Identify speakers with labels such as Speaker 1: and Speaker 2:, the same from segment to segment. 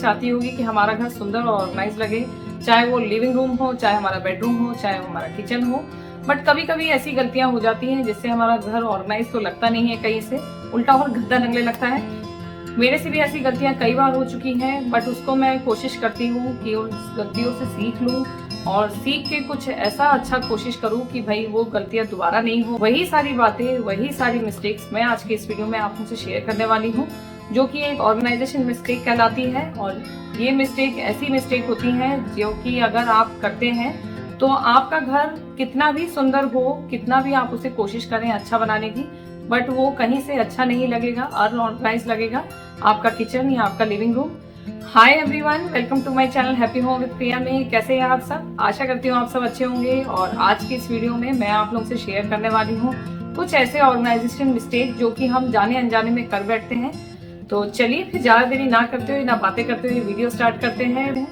Speaker 1: चाहती होगी कि हमारा घर सुंदर और ऑर्गेनाइज लगे, चाहे वो लिविंग रूम हो, चाहे हमारा बेडरूम हो, चाहे हमारा किचन हो। बट कभी कभी ऐसी गलतियां हो जाती हैं जिससे हमारा घर ऑर्गेनाइज तो लगता नहीं है, कहीं से उल्टा और गंदा लगने लगता है। मेरे से भी ऐसी गलतियां कई बार हो चुकी हैं, बट उसको मैं कोशिश करती हूँ कि उन गलतियों से सीख लूँ और सीख के कुछ ऐसा अच्छा कोशिश करूँ कि भाई वो गलतियां दोबारा नहीं हो। वही सारी बातें, वही सारी मिस्टेक्स मैं आज के इस वीडियो में आप मुझसे शेयर करने वाली हूँ, जो कि एक ऑर्गेनाइजेशन मिस्टेक कहलाती है। और ये मिस्टेक ऐसी मिस्टेक होती है जो कि अगर आप करते हैं तो आपका घर कितना भी सुंदर हो, कितना भी आप उसे कोशिश करें अच्छा बनाने की, बट वो कहीं से अच्छा नहीं लगेगा, अनऑर्गेनाइज लगेगा आपका किचन या आपका living room. Hi everyone, welcome to my channel happy home with Priya में। कैसे हैं आप सब? आशा करती हूँ आप सब अच्छे होंगे। और आज की इस वीडियो में मैं आप लोगों से शेयर करने वाली हूँ कुछ ऐसे ऑर्गेनाइजेशन मिस्टेक जो कि हम जाने अनजाने में कर बैठते हैं। तो चलिए फिर ज्यादा देरी ना करते हुए, ना बातें करते हुए वीडियो स्टार्ट करते हैं।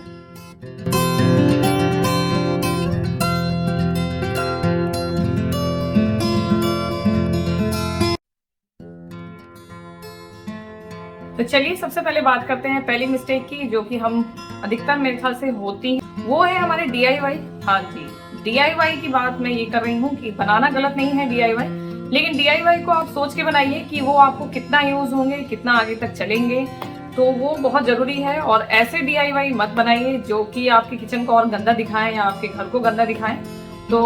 Speaker 1: तो चलिए सबसे पहले बात करते हैं पहली मिस्टेक की, जो कि हम अधिकतर मेरे ख्याल से होती है, वो है हमारे DIY। हाँ जी, DIY की बात मैं ये कर रही हूँ कि बनाना गलत नहीं है DIY, लेकिन DIY को आप सोच के बनाइए कि वो आपको कितना यूज होंगे, कितना आगे तक चलेंगे, तो वो बहुत जरूरी है। और ऐसे DIY मत बनाइए जो कि आपके किचन को और गंदा दिखाएं या आपके घर को गंदा दिखाएं। तो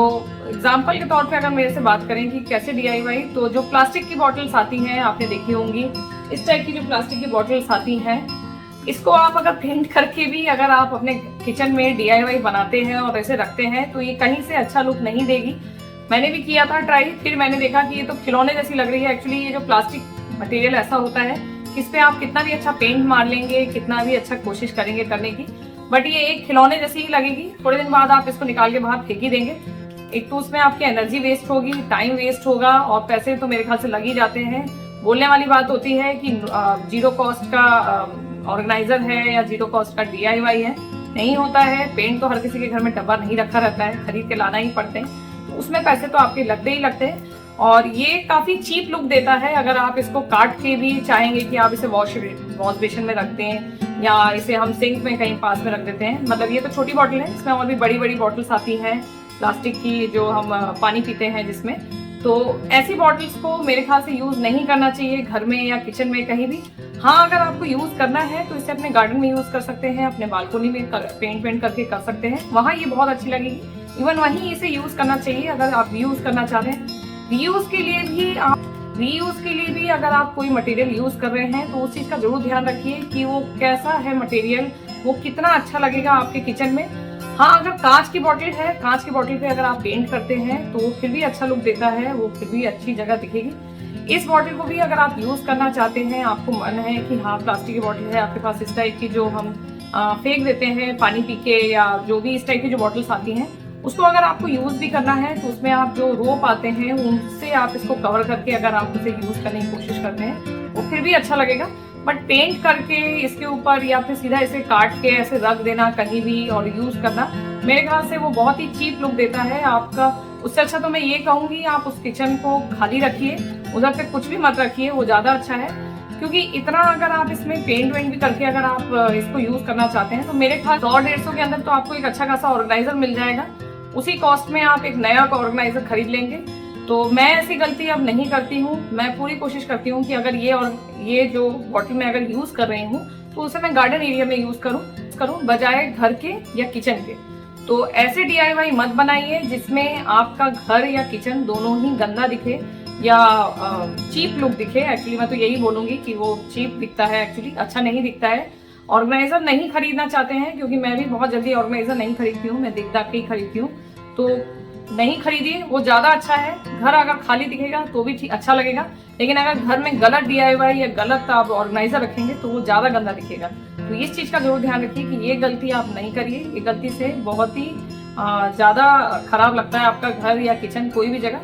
Speaker 1: एग्जाम्पल के तौर पे अगर मेरे से बात करें कि कैसे DIY, तो जो प्लास्टिक की बॉटल्स आती हैं, आपने देखी होंगी इस टाइप की जो प्लास्टिक की बॉटल्स आती हैं, इसको आप अगर पेंट करके भी अगर आप अपने किचन में DIY बनाते हैं और ऐसे रखते हैं तो ये कहीं से अच्छा लुक नहीं देगी। मैंने भी किया था ट्राई, फिर मैंने देखा कि ये तो खिलौने जैसी लग रही है। एक्चुअली ये जो प्लास्टिक मटेरियल ऐसा होता है कि इस पे आप कितना भी अच्छा पेंट मार लेंगे, कितना भी अच्छा कोशिश करेंगे करने की, बट ये एक खिलौने जैसी ही लगेगी। थोड़े दिन बाद आप इसको निकाल के बाहर फेंक ही देंगे। एक तो उसमें आपकी एनर्जी वेस्ट होगी, टाइम वेस्ट होगा और पैसे तो मेरे ख्याल से लग ही जाते हैं। बोलने वाली बात होती है कि जीरो कॉस्ट का ऑर्गेनाइजर है या जीरो कॉस्ट का DIY है, नहीं होता है। पेंट तो हर किसी के घर में डब्बा नहीं रखा रहता है, खरीद के लाना ही पड़ते हैं, तो उसमें पैसे तो आपके लगते ही लगते हैं। और ये काफी चीप लुक देता है। अगर आप इसको काट के भी चाहेंगे कि आप इसे वॉश बेसिन में रखते हैं या इसे हम सिंक में कहीं पास में रख देते हैं, मतलब ये तो छोटी बॉटल है, इसमें और भी बड़ी बड़ी बॉटल्स आती हैं प्लास्टिक की जो हम पानी पीते हैं जिसमें, तो ऐसी बॉटल्स को मेरे ख्याल से यूज नहीं करना चाहिए घर में या किचन में कहीं भी। हाँ, अगर आपको यूज करना है तो इसे अपने गार्डन में यूज कर सकते हैं, अपने बालकोनी में पेंट करके कर सकते हैं, वहां ये बहुत अच्छी लगेगी। इवन वहीं इसे यूज करना चाहिए अगर आप यूज करना चाह रहे हैं। रीयूज के लिए भी अगर आप कोई मटेरियल यूज कर रहे हैं तो उस चीज का जरूर ध्यान रखिए कि वो कैसा है मटेरियल, वो कितना अच्छा लगेगा आपके किचन में। हाँ, अगर कांच की बॉटल है, कांच की बॉटल पे अगर आप पेंट करते हैं तो वो फिर भी अच्छा लुक देता है, वो फिर भी अच्छी जगह दिखेगी। इस बॉटल को भी अगर आप यूज करना चाहते हैं, आपको मन है कि हाँ प्लास्टिक की बॉटल है आपके पास, इस टाइप की जो हम फेंक देते हैं पानी पी के, या जो भी इस टाइप की जो बॉटल्स आती हैं, उसको अगर आपको यूज भी करना है तो उसमें आप जो रोप आते हैं उनसे आप इसको कवर करके अगर आप उसे यूज करने की कोशिश करते हैं वो फिर भी अच्छा लगेगा। बट पेंट करके इसके ऊपर या फिर सीधा इसे काट के ऐसे रख देना कहीं भी और यूज करना, मेरे ख्याल से वो बहुत ही चीप लुक देता है आपका। उससे अच्छा तो मैं ये कहूंगी आप उस किचन को खाली रखिए, उधर पे कुछ भी मत रखिए, वो ज्यादा अच्छा है। क्योंकि इतना अगर आप इसमें पेंट वेंट भी करके अगर आप इसको यूज करना चाहते हैं तो मेरे ख्याल 100-150 के अंदर तो आपको एक अच्छा खासा ऑर्गेनाइजर मिल जाएगा। उसी कॉस्ट में आप एक नया ऑर्गेनाइजर खरीद लेंगे। तो मैं ऐसी गलती अब नहीं करती हूँ। मैं पूरी कोशिश करती हूँ कि अगर ये जो बॉटल में अगर यूज कर रही हूँ तो उसे मैं गार्डन एरिया में यूज करूँ बजाय घर के या किचन के। तो ऐसे DIY मत बनाइए जिसमें आपका घर या किचन दोनों ही गंदा दिखे या चीप लुक दिखे। एक्चुअली मैं तो यही बोलूंगी कि वो चीप दिखता है, एक्चुअली अच्छा नहीं दिखता है। ऑर्गेनाइजर नहीं खरीदना चाहते हैं, क्योंकि मैं भी बहुत जल्दी ऑर्गेनाइजर नहीं खरीदती हूँ, मैं देख दाख के ही खरीदती हूँ, तो नहीं खरीदिए, वो ज्यादा अच्छा है। घर अगर खाली दिखेगा तो भी ठीक अच्छा लगेगा, लेकिन अगर घर में गलत DIY या गलत आप ऑर्गेनाइजर रखेंगे तो वो ज्यादा गंदा दिखेगा। तो इस चीज का जरूर ध्यान रखिए कि ये गलती आप नहीं करिए। ये गलती से बहुत ही ज्यादा खराब लगता है आपका घर या किचन, कोई भी जगह,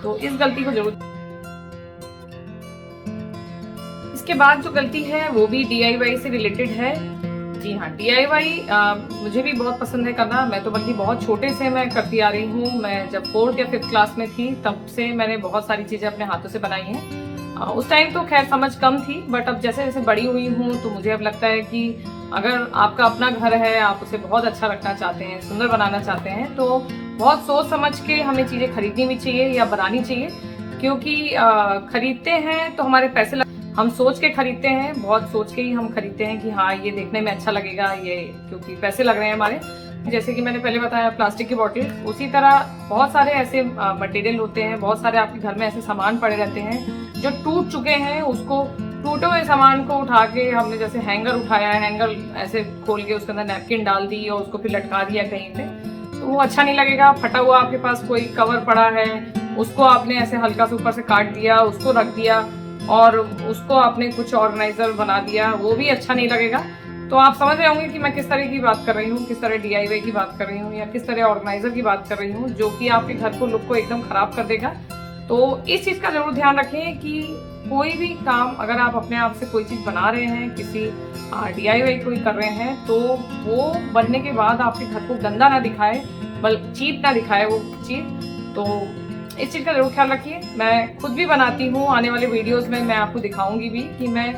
Speaker 1: तो इस गलती को जरूर। इसके बाद जो गलती है वो भी DIY से रिलेटेड है। जी हाँ, DIY मुझे भी बहुत पसंद है करना। मैं तो बल्कि बहुत छोटे से मैं करती आ रही हूँ। मैं जब 4th या 5th क्लास में थी तब से मैंने बहुत सारी चीजें अपने हाथों से बनाई हैं। उस टाइम तो खैर समझ कम थी, बट अब जैसे जैसे बड़ी हुई हूँ तो मुझे अब लगता है कि अगर आपका अपना घर है, आप उसे बहुत अच्छा रखना चाहते हैं, सुंदर बनाना चाहते हैं, तो बहुत सोच समझ के हमें चीज़ें खरीदनी भी चाहिए या बनानी चाहिए। क्योंकि खरीदते हैं तो हमारे पैसे हम सोच के खरीदते हैं, बहुत सोच के ही हम खरीदते हैं कि हाँ ये देखने में अच्छा लगेगा, ये क्योंकि पैसे लग रहे हैं हमारे। जैसे कि मैंने पहले बताया प्लास्टिक की बॉटल, उसी तरह बहुत सारे ऐसे मटेरियल होते हैं, बहुत सारे आपके घर में ऐसे सामान पड़े रहते हैं जो टूट चुके हैं। उसको टूटे हुए सामान को उठा के हमने जैसे हैंगर उठाया, हैंगर ऐसे खोल के उसके अंदर नैपकिन डाल दी और उसको फिर लटका दिया कहीं पे, तो वो अच्छा नहीं लगेगा। फटा हुआ आपके पास कोई कवर पड़ा है, उसको आपने ऐसे हल्का से ऊपर से काट दिया, उसको रख दिया और उसको आपने कुछ ऑर्गेनाइजर बना दिया, वो भी अच्छा नहीं लगेगा। तो आप समझ रहे होंगे कि मैं किस तरह की बात कर रही हूँ, किस तरह DIY की बात कर रही हूँ या किस तरह ऑर्गेनाइजर की बात कर रही हूँ, जो कि आपके घर को लुक को एकदम खराब कर देगा। तो इस चीज़ का जरूर ध्यान रखें कि कोई भी काम अगर आप अपने आप से कोई चीज़ बना रहे हैं, किसी DIY कोई कर रहे हैं, तो वो बनने के बाद आपके घर को गंदा ना दिखाए, बल्कि चीप ना दिखाए वो चीज़। तो इस चीज़ का जरूर ख्याल रखिए। मैं खुद भी बनाती हूँ, आने वाले वीडियोस में मैं आपको दिखाऊंगी भी कि मैं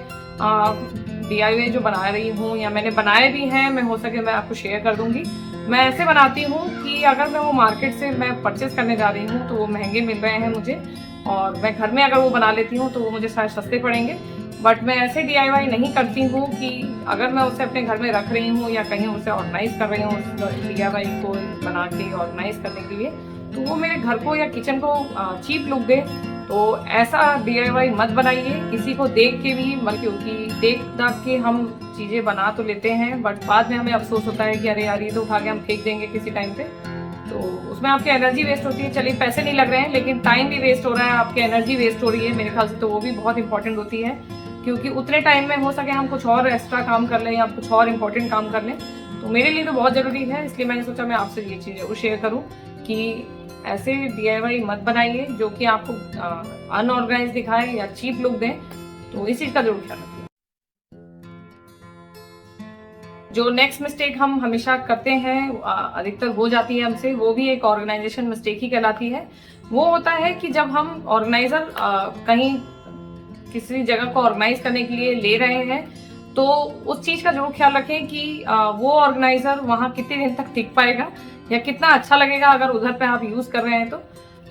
Speaker 1: DIY जो बना रही हूँ या मैंने बनाए भी हैं, मैं हो सके मैं आपको शेयर कर दूंगी। मैं ऐसे बनाती हूँ कि अगर मैं वो मार्केट से मैं परचेज करने जा रही हूँ तो वो महंगे मिल रहे हैं मुझे, और मैं घर में अगर वो बना लेती हूँ तो वो मुझे शायद सस्ते पड़ेंगे। बट मैं ऐसे DIY नहीं करती हूँ कि अगर मैं उसे अपने घर में रख रही हूँ या कहीं उसे ऑर्गेनाइज कर रही हूँ, उस DIY को बना के ऑर्गेनाइज करने के लिए, तो वो मेरे घर को या किचन को चीप लुक दे। तो ऐसा DIY मत बनाइए किसी को देख के भी, क्योंकि देख दाख के हम चीज़ें बना तो लेते हैं, बट बाद में हमें अफसोस होता है कि अरे यार ये तो उठा के हम फेंक देंगे किसी टाइम पे, तो उसमें आपकी एनर्जी वेस्ट होती है। चलिए पैसे नहीं लग रहे हैं, लेकिन टाइम भी वेस्ट हो रहा है, आपकी एनर्जी वेस्ट हो रही है मेरे ख्याल से, तो वो भी बहुत इंपॉर्टेंट होती है। क्योंकि उतने टाइम में हो सके हम कुछ और एक्स्ट्रा काम कर लें या कुछ और इम्पोर्टेंट काम कर लें, तो मेरे लिए तो बहुत ज़रूरी है। इसलिए मैंने सोचा मैं आपसे ये चीज़ जरूर शेयर करूँ कि ऐसे DIY मत बनाइए जो कि आपको अनऑर्गेनाइज दिखाए या चीप लुक दें। तो इस चीज़ का जरूर ख्याल रखिए। जो नेक्स्ट मिस्टेक हम हमेशा करते हैं, अधिकतर हो जाती है हमसे, वो भी एक ऑर्गेनाइजेशन मिस्टेक ही कहलाती है। वो होता है कि जब हम ऑर्गेनाइजर कहीं किसी जगह को ऑर्गेनाइज करने के लिए ले रहे हैं, तो उस चीज का जरूर ख्याल रखें कि वो ऑर्गेनाइजर वहां कितने दिन तक टिक पाएगा या कितना अच्छा लगेगा अगर उधर पे आप यूज कर रहे हैं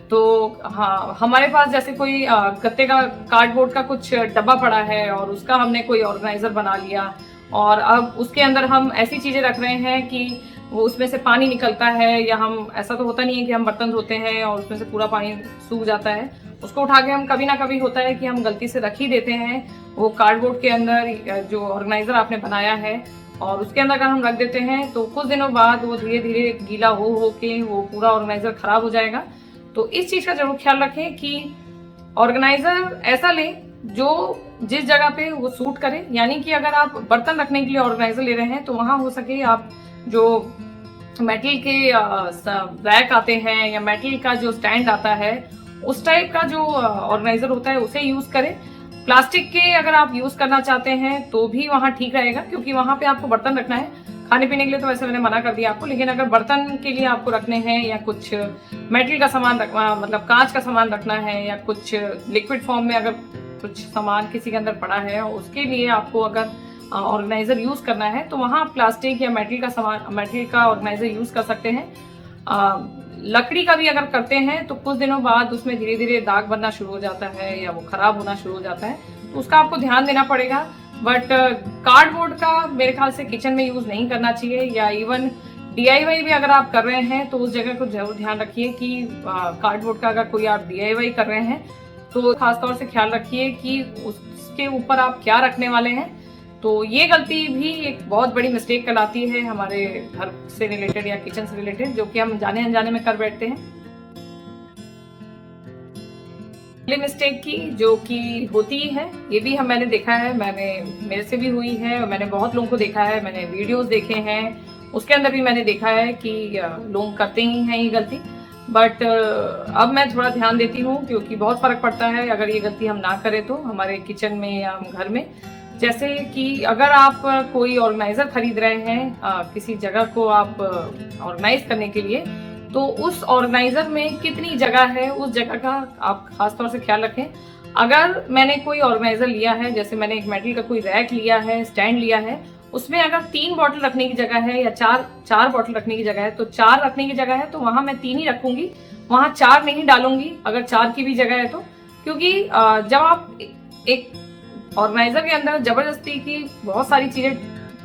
Speaker 1: तो हाँ, हमारे पास जैसे कोई गत्ते का कार्डबोर्ड का कुछ डब्बा पड़ा है और उसका हमने कोई ऑर्गेनाइजर बना लिया, और अब उसके अंदर हम ऐसी चीजें रख रहे हैं कि वो उसमें से पानी निकलता है, या हम ऐसा तो होता नहीं है कि हम बर्तन धोते हैं और उसमें से पूरा पानी सूख जाता है, उसको उठा के हम कभी ना कभी होता है कि हम गलती से रख ही देते हैं वो कार्डबोर्ड के अंदर जो ऑर्गेनाइजर आपने बनाया है, और उसके अंदर अगर हम रख देते हैं तो कुछ दिनों बाद वो धीरे धीरे गीला हो के वो पूरा ऑर्गेनाइजर खराब हो जाएगा। तो इस चीज का जरूर ख्याल रखें कि ऑर्गेनाइजर ऐसा लें जो जिस जगह पे वो सूट करे। यानी कि अगर आप बर्तन रखने के लिए ऑर्गेनाइजर ले रहे हैं तो वहां हो सके आप जो मेटल के रैक आते हैं या मेटल का जो स्टैंड आता है, उस टाइप का जो ऑर्गेनाइजर होता है उसे यूज करें। प्लास्टिक के अगर आप यूज करना चाहते हैं तो भी वहां ठीक रहेगा, क्योंकि वहां पे आपको बर्तन रखना है। खाने पीने के लिए तो वैसे मैंने मना कर दिया आपको, लेकिन अगर बर्तन के लिए आपको रखने हैं या कुछ मेटल का सामान रखना, मतलब कांच का सामान रखना है, या कुछ लिक्विड फॉर्म में अगर कुछ सामान किसी के अंदर पड़ा है और उसके लिए आपको अगर ऑर्गेनाइजर यूज करना है, तो वहां प्लास्टिक या मेटल का सामान, मेटल का ऑर्गेनाइजर यूज कर सकते हैं। लकड़ी का भी अगर करते हैं तो कुछ दिनों बाद उसमें धीरे धीरे दाग बनना शुरू हो जाता है या वो खराब होना शुरू हो जाता है, तो उसका आपको ध्यान देना पड़ेगा। बट कार्डबोर्ड का मेरे ख्याल से किचन में यूज नहीं करना चाहिए, या इवन DIY भी अगर आप कर रहे हैं तो उस जगह को जरूर ध्यान रखिए कि कार्डबोर्ड का अगर कोई आप DIY कर रहे हैं तो खासतौर से ख्याल रखिए कि उसके ऊपर आप क्या रखने वाले हैं। तो ये गलती भी एक बहुत बड़ी मिस्टेक कहलाती है हमारे घर से रिलेटेड या किचन से रिलेटेड, जो कि हम जाने अनजाने में कर बैठते हैं। पहली मिस्टेक की जो कि होती है, ये भी मैंने देखा है, मेरे से भी हुई है और मैंने बहुत लोगों को देखा है, मैंने वीडियोस देखे हैं, उसके अंदर भी मैंने देखा है कि लोग करते ही हैं ये गलती। बट अब मैं थोड़ा ध्यान देती हूँ, क्योंकि बहुत फर्क पड़ता है अगर ये गलती हम ना करें तो हमारे किचन में या हम घर में। जैसे कि अगर आप कोई ऑर्गेनाइजर खरीद रहे हैं, किसी जगह को आप ऑर्गेनाइज करने के लिए, तो उस ऑर्गेनाइजर में कितनी जगह है, उस जगह का आप खासतौर से ख्याल रखें। अगर मैंने कोई ऑर्गेनाइजर लिया है, जैसे मैंने एक मेटल का कोई रैक लिया है, स्टैंड लिया है, उसमें अगर 3 बॉटल रखने की जगह है या 4 बॉटल रखने की जगह है, तो 4 रखने की जगह है तो वहां मैं 3 ही रखूंगी, वहां 4 नहीं डालूंगी अगर 4 की भी जगह है तो। क्योंकि जब आप एक ऑर्गेनाइजर के अंदर जबरदस्ती की बहुत सारी चीजें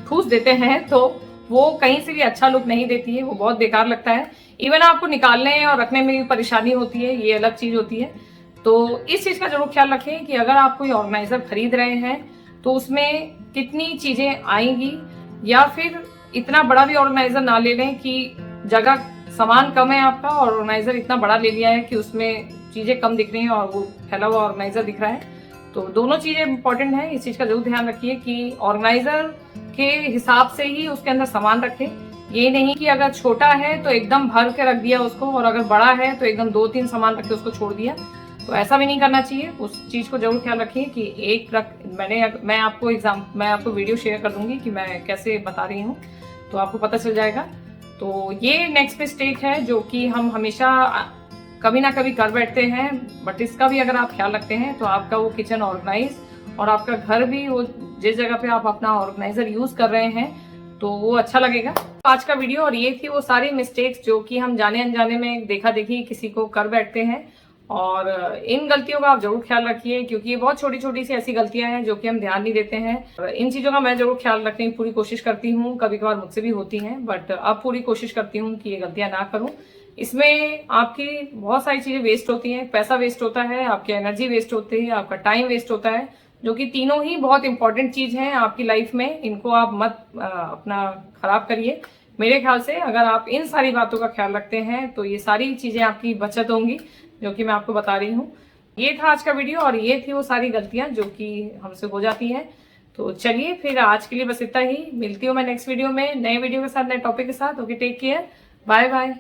Speaker 1: ठूस देते हैं तो वो कहीं से भी अच्छा लुक नहीं देती है, वो बहुत बेकार लगता है। इवन आपको निकालने और रखने में भी परेशानी होती है, ये अलग चीज होती है। तो इस चीज का जरूर ख्याल रखें कि अगर आप कोई ऑर्गेनाइजर खरीद रहे हैं तो उसमें कितनी चीजें आएंगी, या फिर इतना बड़ा भी ऑर्गेनाइजर ना ले लें कि जगह सामान कम है आपका और ऑर्गेनाइजर इतना बड़ा ले लिया है कि उसमें चीजें कम दिख रही हैं और वो फैला हुआ ऑर्गेनाइजर दिख रहा है। तो दोनों चीजें इंपॉर्टेंट है, इस चीज का जरूर ध्यान रखिए कि ऑर्गेनाइजर के हिसाब से ही उसके अंदर सामान रखें। ये नहीं कि अगर छोटा है तो एकदम भर के रख दिया उसको, और अगर बड़ा है तो एकदम 2-3 सामान रख के उसको छोड़ दिया, तो ऐसा भी नहीं करना चाहिए। उस चीज को जरूर ख्याल रखिए कि एक रख मैं आपको वीडियो शेयर कर दूंगी कि मैं कैसे बता रही हूँ, तो आपको पता चल जाएगा। तो ये नेक्स्ट मिस्टेक है जो कि हम हमेशा कभी ना कभी कर बैठते हैं, बट इसका भी अगर आप ख्याल रखते हैं तो आपका वो किचन ऑर्गेनाइज और आपका घर भी, वो जिस जगह पे आप अपना ऑर्गेनाइजर यूज कर रहे हैं तो वो अच्छा लगेगा। आज का वीडियो, और ये थी वो सारी मिस्टेक्स जो कि हम जाने अनजाने में देखा देखी किसी को कर बैठते हैं, और इन गलतियों का आप जरूर ख्याल रखिए क्योंकि ये बहुत छोटी छोटी सी ऐसी गलतियां हैं जो कि हम ध्यान नहीं देते हैं। इन चीजों का मैं जरूर ख्याल रखने की पूरी कोशिश करती हूँ, कभी कभार मुझसे भी होती हैं, बट अब पूरी कोशिश करती हूँ कि ये गलतियां ना करूँ। इसमें आपकी बहुत सारी चीजें वेस्ट होती हैं, पैसा वेस्ट होता है, आपकी एनर्जी वेस्ट होती है, आपका टाइम वेस्ट होता है, जो कि तीनों ही बहुत इंपॉर्टेंट चीज हैं आपकी लाइफ में। इनको आप मत अपना खराब करिए। मेरे ख्याल से अगर आप इन सारी बातों का ख्याल रखते हैं तो ये सारी चीजें आपकी बचत होंगी जो कि मैं आपको बता रही हूँ। ये था आज का वीडियो, और ये थी वो सारी गलतियां जो कि हमसे हो जाती हैं। तो चलिए फिर आज के लिए बस इतना ही। मिलती हूँ मैं नेक्स्ट वीडियो में, नए वीडियो के साथ, नए टॉपिक के साथ। Okay, take care, bye bye.